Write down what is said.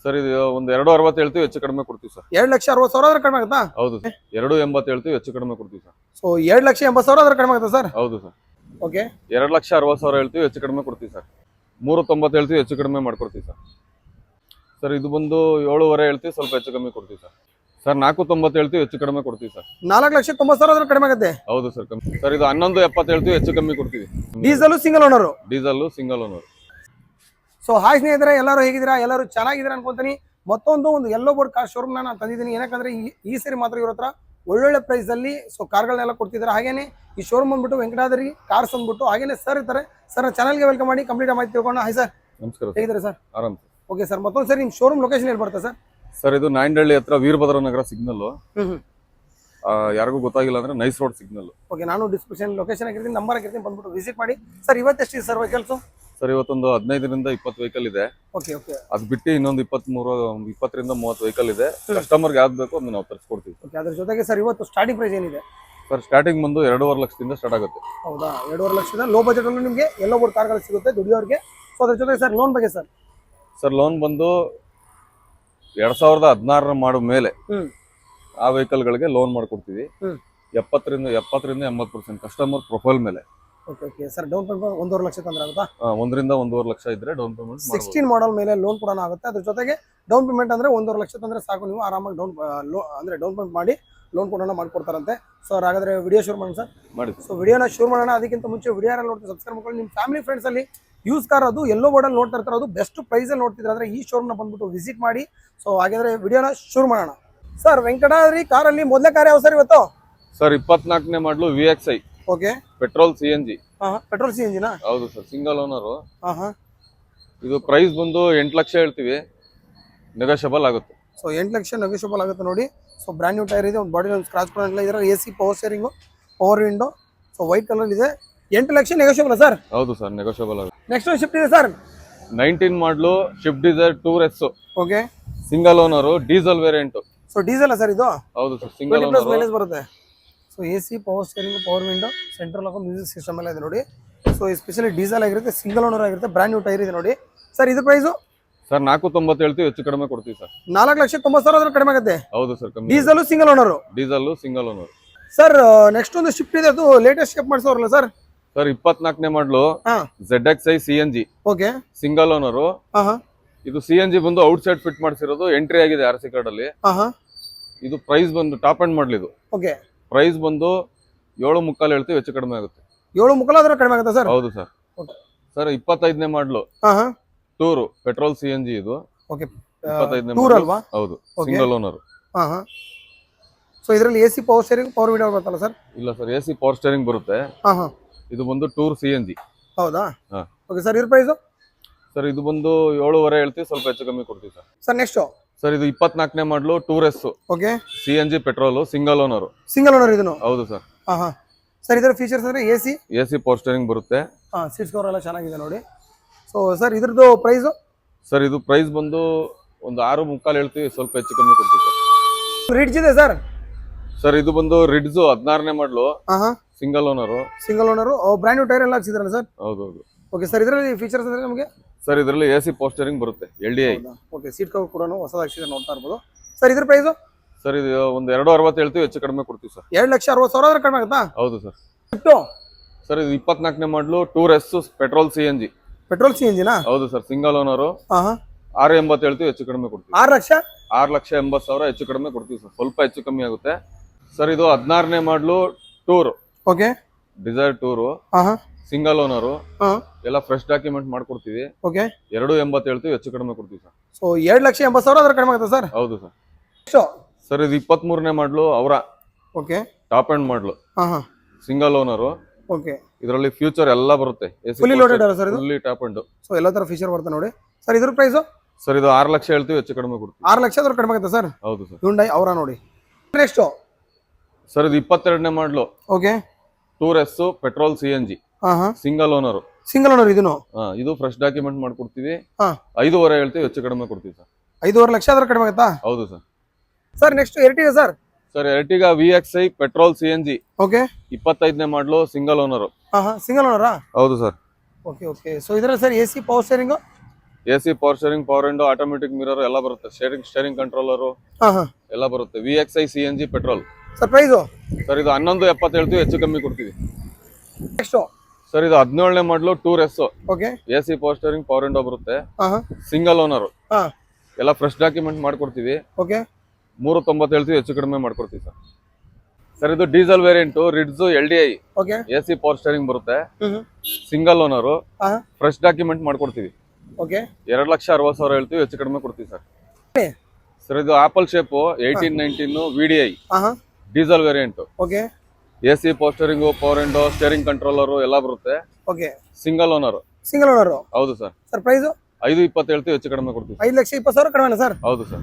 Sir ಇದು ಒಂದು 2.60 ಹೇಳ್ತೀವಿ, ಹೆಚ್ಚು ಕಡಿಮೆ ಕೊಡ್ತೀವಿ ಸರ್. 2,60,000 ಆದ್ರೆ ಕಡಿಮೆ ಆಗುತ್ತಾ? ಹೌದು ಸರ್. 2.80 ಹೇಳ್ತೀವಿ, ಹೆಚ್ಚು ಕಡಿಮೆ ಕೊಡ್ತೀವಿ ಸರ್. ಸೊ 2,80,000 ಆದ್ರೆ ಕಡಿಮೆ ಆಗುತ್ತಾ ಸರ್? ಹೌದು ಸರ್. ಓಕೆ. 2,60,000 ಹೇಳ್ತೀವಿ, ಹೆಚ್ಚು ಕಡಿಮೆ ಕೊಡ್ತೀವಿ ಸರ್. 3.90 ಹೇಳ್ತೀವಿ, ಹೆಚ್ಚು ಕಡಿಮೆ ಮಾಡ್ಕೊಡ್ತೀವಿ ಸರ್. ಸರ್ ಇದು ಬಂದು 7.5 ಹೇಳ್ತೀವಿ, ಸ್ವಲ್ಪ ಹೆಚ್ಚು ಕಮ್ಮಿ ಕೊಡ್ತೀವಿ ಸರ್. ಸರ್ 4.90 ಹೇಳ್ತೀವಿ, ಹೆಚ್ಚು ಕಡಿಮೆ ಕೊಡ್ತೀವಿ ಸರ್. 4,90,000 ಆದ್ರೆ ಕಡಿಮೆ ಆಗುತ್ತೆ? ಹೌದು ಸರ್, ಕಮ್ಮಿ. ಸರ್ ಇದು 11.70 ಹೇಳ್ತೀವಿ, ಹೆಚ್ಚು ಕಮ್ಮಿ ಕೊಡ್ತೀವಿ. Diesel single owner? Diesel single owner. So hi ಸ್ನೇಹಿತರೆ, ಎಲ್ಲರೂ ಹೇಗಿದ್ದೀರಾ? ಎಲ್ಲರೂ ಚೆನ್ನಾಗಿದ್ದೀರಾ ಅನ್ಕೊಂತೀನಿ. ಒಂದು ಯೆಲ್ಲೋ ಬೋರ್ಡ್ ಕಾರ್ ಶೋರೂಮ್ ನಾನು ತಂದಿದ್ದೀನಿ. ಏನಕ್ಕಂದ್ರೆ ಈ ಸರಿ ಮಾತ್ರ ಇವ್ರ ಹತ್ರ ಒಳ್ಳೊಳ್ಳೆ ಪ್ರೈಸ್ ಅಲ್ಲಿ ಕಾರ್ಗಳನ್ನೆಲ್ಲ ಕೊಡ್ತಿದ್ದಾರೆ. ಹಾಗೇನೆ ಈ ಶೋರೂಮ್ ಬಂದ್ಬಿಟ್ಟು ವೆಂಕಟಾದ್ರಿ ಕಾರ್ಸ್ ಅಂದ್ಬಿಟ್ಟು ಹಾಗೇನೆ ಸರ್ ಇರ್ತಾರೆ. ಸರ್ ಚಾನಲ್ಗೆ ವೆಲ್ಕಮ್ ಮಾಡಿ, ಕಂಪ್ಲೀಟ್ ಮಾಹಿತಿ ತಿಳ್ಕೊಂಡು. ಹಾಯ್ ಸರ್, ನಮಸ್ಕಾರ. ಹೇಗಿದ್ದಾರೆ ಸರ್? ಆರಾಮ್. ಓಕೆ ಸರ್, ಮತ್ತೊಂದು ಸರಿ ನಿಮ್ಮ ಶೋರೂಮ್ ಲೊಕೇಶನ್ ಎಲ್ಲಿ ಬರುತ್ತೆ ಸರ್? ಸರ್ ಇದು ನಾಯಂಡಹಳ್ಳಿ ಹತ್ರ ವೀರಭದ್ರ ನಗರ ಸಿಗ್ನಲ್. ಯಾರಿಗೂ ಗೊತ್ತಾಗಿಲ್ಲ ಅಂದ್ರೆ ನೈಸ್ ರೋಡ್ ಸಿಗ್ನಲ್. ಓಕೆ, ನಾನು ಡಿಸ್ಕ್ರಿಪ್ಷನ್ ಲೊಕೇಶನ್ ಆಗಿರ್ತೀನಿ, ನಂಬರ್ ಆಗಿರ್ತೀನಿ, ಬಂದ್ಬಿಟ್ಟು ವಿಸಿಟ್ ಮಾಡಿ. ಸರ್ ಇವತ್ತೆಷ್ಟಿದೆ ಸರ್ ವೆಹಿಕಲ್ಸ್? ಸರ್ ಇವತ್ತೊಂದು 15ರಿಂದ 20 ವೆಹಿಕಲ್ ಇದೆ. Okay okay. ಅದು ಬಿಟ್ಟು ಇನ್ನೊಂದು 20ರಿಂದ 30 ವೆಹಿಕಲ್ ಇದೆ. ಕಸ್ಟಮರ್ಗೆ ಯಾವ್ದು ಬೇಕೋ ಅದನ್ನ ನಾವು ತರಿಸ್ಕೊಡ್ತೀವಿ. ಓಕೆ, ಅದ್ರ ಜೊತೆಗೆ ಸರ್ ಇವತ್ತು ಸ್ಟಾರ್ಟಿಂಗ್ ಪ್ರೈಸ್ ಏನಿದೆ? ಸರ್ ಸ್ಟಾರ್ಟಿಂಗ್ ಬಂದು 2.5 ಲಕ್ಷದಿಂದ ಸ್ಟಾರ್ಟ್ ಆಗುತ್ತೆ. ಹೌದಾ? 2.5 ಲಕ್ಷದ ಲೋ ಬಜೆಟ್ ಅಲ್ಲಿ ನಿಮಗೆ ಯೆಲ್ಲೋ ಬೋರ್ಡ್ ಕಾರ್ಗಳು ಸಿಗುತ್ತೆ ದುಡಿಯೋರಿಗೆ. ಸೊ ಅದ್ರ ಜೊತೆಗೆ ಸರ್ ಲೋನ್ ಬಗ್ಗೆ ಸರ್? ಸರ್ ಲೋನ್ ಬಂದು 2016 ಮಾಡೋ ಮೇಲೆ ಆ ವೆಹಿಕಲ್ಗಳಿಗೆ ಲೋನ್ ಮಾಡ್ಕೊಡ್ತೀವಿ. 70ರಿಂದ 80% ಕಸ್ಟಮರ್ ಪ್ರೊಫೈಲ್ ಮೇಲೆ. Okay okay sir, down payment 1.5 lakh ತಂದ್ರೆ ಆಗುತ್ತಾ? 1ರಿಂದ 1.5 ಲಕ್ಷ ಇದ್ರೆ ಡೌನ್ ಪೇಮೆಂಟ್ 16 ಮಾಡಲ್ ಮೇಲೆ ಲೋನ್ ಕೂಡ ಆಗುತ್ತೆ. ಅದ್ರ ಜೊತೆಗೆ ಡೌನ್ ಪೇಮೆಂಟ್ ಅಂದ್ರೆ 1.5 ಲಕ್ಷ ತಂದ್ರೆ ಸಾಕು, ನೀವು ಆರಾಮಾಗಿ ಡೌನ್ ಪೇಮೆಂಟ್ ಮಾಡಿ ಲೋನ್ ಕೂಡ ಮಾಡ್ಕೊಡ್ತಾರಂತೆ. ಸೊ ಹಾಗಾದ್ರೆ ವಿಡಿಯೋ ಶುರು ಮಾಡೋಣ ಸರ್. ಮಾಡಿ. ಸೊ ವಿಡಿಯೋನ ಶುರು ಮಾಡೋಣ. ಅದಕ್ಕಿಂತ ಮುಂಚೆ ವಿಡಿಯೋ ನೋಡ್ತೀವಿ ಸಬ್ಸ್ಕ್ರೈಬ್ ಮಾಡ್ಕೊಳ್ಳಿ. ನಿಮ್ಮ ಫ್ಯಾಮಿಲಿ ಫ್ರೆಂಡ್ಸ್ ಅಲ್ಲಿ ಯೂಸ್ ಕಾರ್ ಅದು ಯೆಲ್ಲೋ ಬೋರ್ಡ್ ಅಲ್ಲಿ ನೋಡ್ತಾ ಇರ್ತಾರೆ, ಅದು ಬೆಸ್ಟ್ ಪ್ರೈಸ್ ಅಲ್ಲಿ ನೋಡ್ತಿದ್ರೆ ಅಂದ್ರೆ ಈ ಶೋರೂಮ್ ನ ಬಂದ್ಬಿಟ್ಟು ವಿಸಿಟ್ ಮಾಡಿ. ಸೊ ಹಾಗಾದ್ರೆ ವಿಡಿಯೋನ ಶುರು ಮಾಡೋಣ. ಸರ್ ವೆಂಕಟಾದ್ರಿ ಕಾರಲ್ಲಿ ಮೊದಲೇ ಕಾರ್ ಯಾವ ಸರ್ ಇವತ್ತು? ಸರ್ 24ನೇ ಮಾಡಲು VXI. Okay. Petrol CNG. Petrol CNG ನಾ? ಹೌದು ಸರ್, ಸಿಂಗಲ್ ಓನರ್. ಇದು ಪ್ರೈಸ್ ಬಂದು 8 ಲಕ್ಷ ಹೇಳ್ತೀವಿ, ನೆಗೋಷಿಯಬಲ್ ಆಗುತ್ತೆ. ಸೊ 8 ಲಕ್ಷ ನೆಗೋಷಿಯಬಲ್ ಆಗುತ್ತೆ ನೋಡಿ. ಸೊ ಬ್ರ್ಯಾಂಡ್ ನ್ಯೂ ಟೈರ್ ಇದೆ, ಒಂದು ಬಾಡಿ ಒಂದು ಸ್ಕ್ರಾಚ್ ಕೂಡ ಇಲ್ಲ. ಇದರ AC power steering, power window. So white colour ಇದೆ. 8 ಲಕ್ಷ ನೆಗೋಷಿಯಬಲ್ ಸರ್? ಹೌದು ಸರ್, ನೆಗೋಷಿಯಬಲ್ ಆಗುತ್ತೆ. ನೆಕ್ಸ್ಟ್ ಶಿಫ್ಟ್ ಇದೆ ಸರ್? 19 ಮಾಡಲು Swift Dzire tour S. Okay. Single owner, diesel variant. So diesel sir ಇದು? ಹೌದು ಸರ್, ಸಿಂಗಲ್ ಓನರ್. ಮೈಲೇಜ್ ಬರುತ್ತೆ. So AC power steering, power window, central lock, music system ಎಲ್ಲ ಇದೆ ನೋಡಿ. So especially diesel ಆಗಿರುತ್ತೆ, single owner ಆಗಿರುತ್ತೆ, brand new tyre ಇದೆ ನೋಡಿ. ಸರ್ ಇದು ಪ್ರೈಸು? ಸರ್ 4.90 ಹೇಳ್ತೀವಿ, ಹೆಚ್ಚು ಕಡಿಮೆ ಕೊಡ್ತೀವಿ ಸರ್. 4,90,000 ಆದ್ರೆ ಕಡಿಮೆ ಆಗುತ್ತೆ? ಹೌದು ಸರ್, ಕಮ್ಮಿ. Diesel single owner? Diesel single owner. Sir next ಒಂದು ಶಿಫ್ಟ್ ಇದೆ, ಅದು ಲೇಟೆಸ್ಟ್ ಶಿಫ್ಟ್ ಮಾಡಿಸೋರಲ್ಲ ಸರ್? ಸರ್ 24ನೇ ಮಾಡಲು ZXi CNG. Okay. Single owner. ಇದು CNG ಬಂದು ಔಟ್ ಸೈಡ್ ಫಿಟ್ ಮಾಡಿಸಿರೋದು, ಎಂಟ್ರಿ ಆಗಿದೆ RC ಕಾರ್ಡ್ ಅಲ್ಲಿ. ಇದು ಪ್ರೈಸ್ ಬಂದು ಟಾಪ್ ಅಂಡ್ ಮಾಡಲ್. ಇದು ಓಕೆ. ಪ್ರೈಸ್ ಬಂದು 7.75 ಹೇಳ್ತೀವಿ, ಹೆಚ್ಚು ಕಡಿಮೆ ಆಗುತ್ತೆ. 7.75 ಆದ್ರೆ ಕಡಿಮೆ ಆಗುತ್ತೆ ಸರ್? ಹೌದು ಸರ್. ಸರ್ 25ನೇ ಮಾಡಲು ಟೂರ್ ಪೆಟ್ರೋಲ್ CNG. ಇದು ಓಕೆ. 25ನೇ ಟೂರ್ ಅಲ್ವಾ? ಹೌದು, ಸಿಂಗಲ್ ಓನರ್. ಸೊ ಇದರಲ್ಲಿ AC power steering, power window ಬರುತ್ತಲ್ಲ ಸರ್? ಇಲ್ಲ ಸರ್, AC ಪವರ್ ಸ್ಟೀರಿಂಗ್ ಬರುತ್ತೆ. ಇದು ಬಂದು ಟೂರ್ CNG. ಹೌದಾ? ಓಕೆ ಸರ್, ಇದ್ರ ಪ್ರೈಸ್? ಸರ್ ಇದು ಬಂದು 7.5 ಹೇಳ್ತೀವಿ, ಸ್ವಲ್ಪ ಹೆಚ್ಚು ಕಮ್ಮಿ ಕೊಡ್ತೀವಿ ಸರ್. Sir next? ಸರ್ ಇದು 24ನೇ ಮಾಡಲು tour S. Okay. CNG petrol, single owner. Single owner ಇದನ್ನು? ಹೌದು ಸರ್. ಸರ್ ಇದರ ಫೀಚರ್ಸ್ ಅಂದ್ರೆ AC ಪವರ್ ಸ್ಟೀರಿಂಗ್ ಬರುತ್ತೆ. ಸೀಟ್ಸ್ ಕವರ್ ಎಲ್ಲ ಚೆನ್ನಾಗಿದೆ ನೋಡಿ. ಸೊ ಸರ್ ಇದ್ರದ್ದು ಪ್ರೈಸ್? ಸರ್ ಇದು ಪ್ರೈಸ್ ಬಂದು ಒಂದು 6.25 ಹೇಳ್ತೀವಿ, ಸ್ವಲ್ಪ ಹೆಚ್ಚು ಕಮ್ಮಿ ಕೊಡ್ತೀವಿ ಸರ್. ರಿಡ್ಜ್ ಇದೆ ಸರ್? ಸರ್ ಇದು ಬಂದು ರಿಡ್ಜ್ 16ನೇ ಮಾಡಲು, single owner. Single owner, brand new tyre ಎಲ್ಲ ಹಾಕ್ಸಿದ್ರಲ್ಲ ಸರ್? ಹೌದೌದು. ಓಕೆ ಸರ್, ಇದರಲ್ಲಿ ಫೀಚರ್ಸ್ ಅಂದ್ರೆ ನಮಗೆ? ಸರ್ ಇದರಲ್ಲಿ AC ಪವರ್ ಸ್ಟೀರಿಂಗ್ ಬರುತ್ತೆ, LDI. ಓಕೆ. ಸೀಟ್ ಕವರ್ ಕೂಡ ಹೊಸದಾಗಿ ಹಾಕ್ಸಿದ್ರೆ ನೋಡ್ತಾ ಇರ್ಬೋದು. ಸರ್ ಇದ್ರ ಪ್ರೈಸ್? ಸರ್ ಇದು ಒಂದು 2.60 ಹೇಳ್ತೀವಿ, ಹೆಚ್ಚು ಕಡಿಮೆ ಕೊಡ್ತೀವಿ ಸರ್. 2,60,000 ಆದ್ರೆ ಕಡಿಮೆ ಆಗುತ್ತಾ? ಹೌದು ಸರ್. ಸರ್ ಇದು 24ನೇ ಮಾಡಲು tour S petrol CNG. Petrol CNG ನಾ? ಹೌದು ಸರ್, ಸಿಂಗಲ್ ಓನರ್. 6.80 ಹೇಳ್ತೀವಿ, ಹೆಚ್ಚು ಕಡಿಮೆ ಕೊಡ್ತೀವಿ. 6,80,000 ಹೆಚ್ಚು ಕಡಿಮೆ ಕೊಡ್ತೀವಿ ಸರ್, ಸ್ವಲ್ಪ ಹೆಚ್ಚು ಕಮ್ಮಿ ಆಗುತ್ತೆ. ಸರ್ ಇದು 16ನೇ ಮಾಡಲು tour. Okay. Dzire tour, single owner. ಎಲ್ಲ ಫ್ರೆಶ್ ಡಾಕ್ಯುಮೆಂಟ್ ಮಾಡ್ಕೊಡ್ತೀವಿ. ಓಕೆ. 2.80 ಹೇಳ್ತೀವಿ, ಹೆಚ್ಚು ಕಡಿಮೆ ಕೊಡ್ತೀವಿ ಸರ್. ಸೊ 2,80,000 ಆದ್ರೆ ಕಡಿಮೆ ಆಗುತ್ತೆ ಸರ್? ಹೌದು ಸರ್. ಸರ್ ಇದು 23ನೇ ಮಾಡಲು ಅವರ. ಓಕೆ. ಟಾಪ್ ಅಂಡ್ ಮಾಡಲು, ಸಿಂಗಲ್ ಓನರ್. ಓಕೆ. ಇದರಲ್ಲಿ ಫ್ಯೂಚರ್ ಎಲ್ಲ ಬರುತ್ತೆ, ಫುಲ್ಲಿ ಲೋಡೆಡ್ ಅಲ್ಲ ಸರ್ ಇದು? Fully top and. ಸೊ ಎಲ್ಲ ತರ ಫೀಚರ್ ಬರುತ್ತೆ ನೋಡಿ. ಸರ್ ಇದ್ರ ಪ್ರೈಸ್? ಸರ್ ಇದು 6 ಲಕ್ಷ ಹೇಳ್ತೀವಿ, ಹೆಚ್ಚು ಕಡಿಮೆ ಕೊಡ್ತೀವಿ. 6 ಲಕ್ಷ ಆದ್ರೆ ಕಡಿಮೆ ಆಗುತ್ತೆ ಸರ್? ಹೌದು ಸರ್. ಹ್ಯುಂಡೈ ಅವರ ನೋಡಿ. ನೆಕ್ಸ್ಟ್? ಸರ್ ಇದು 22ನೇ ಮಾಡಲು. Okay. Tour S petrol CNG. Single owner. Single owner ಇದನ್ನು? ಇದು ಫ್ರೆಶ್ ಡಾಕ್ಯುಮೆಂಟ್ ಮಾಡ್ಕೊಡ್ತೀವಿ. 5.5 ಹೇಳ್ತೀವಿ, ಹೆಚ್ಚು ಕಡಿಮೆ ಕೊಡ್ತೀವಿ ಸರ್. 5.5 ಲಕ್ಷ ಆದ್ರೆ ಕಡಿಮೆ ಆಗುತ್ತಾ? ಹೌದು ಸರ್. Sir next Ertiga sir? Sir Ertiga VXI petrol CNG. Okay. 25ನೇ ಮಾಡಲು, ಸಿಂಗಲ್ ಓನರ್. ಸಿಂಗಲ್ ಓನರಾ? ಹೌದು ಸರ್. Okay okay. ಸೊ ಇದರಲ್ಲಿ sir AC power steering? AC power steering, power window, automatic mirror ಎಲ್ಲ ಬರುತ್ತೆ. ಸ್ಟೇರಿಂಗ್ ಕಂಟ್ರೋಲರು ಹಾಂ ಹಾಂ ಎಲ್ಲ ಬರುತ್ತೆ. VXI CNG petrol. Sir price sir ಇದು 11,70 ಹೇಳ್ತೀವಿ, ಹೆಚ್ಚು ಕಮ್ಮಿ ಕೊಡ್ತೀವಿ. ನೆಕ್ಸ್ಟು ಸರ್ ಇದು 17ನೇ ಮಾಡಲು ಟೂರ್ ಎಸ್. Okay AC power steering, power window ಬರುತ್ತೆ. ಹಾಂ ಹಾಂ ಸಿಂಗಲ್ ಓನರ್, ಹಾಂ ಎಲ್ಲ ಫ್ರೆಶ್ ಡಾಕ್ಯುಮೆಂಟ್ ಮಾಡ್ಕೊಡ್ತೀವಿ. ಓಕೆ 390 ಹೇಳ್ತೀವಿ, ಹೆಚ್ಚು ಕಡಿಮೆ ಮಾಡ್ಕೊಡ್ತೀವಿ ಸರ್. ಸರ್ ಇದು diesel variant, ರಿಡ್ಸು LDI, okay AC power steering ಬರುತ್ತೆ. ಹ್ಞೂ ಸಿಂಗಲ್ ಓನರು, ಹಾಂ ಫ್ರೆಶ್ ಡಾಕ್ಯುಮೆಂಟ್ ಮಾಡ್ಕೊಡ್ತೀವಿ. ಓಕೆ 2,60,000 ಹೇಳ್ತೀವಿ, ಹೆಚ್ಚು ಕಡಿಮೆ ಕೊಡ್ತೀವಿ ಸರ್. ಸರ್ ಇದು ಆಪಲ್ ಶೇಪು 1819 VDI ಹಾಂ ಹಾಂ diesel variant. Okay AC power steering, power window, steering controller ಎಲ್ಲ ಬರುತ್ತೆ. Okay single owner. Single owner. ಹೌದು ಸರ್. ಸರ್ ಪ್ರೈಸು 5,20 ಹೇಳ್ತೀವಿ, ಹೆಚ್ಚು ಕಡಿಮೆ ಕೊಡ್ತೀವಿ. 5,20,000 ಕಡಿಮೆನಾ ಸರ್? ಹೌದು ಸರ್.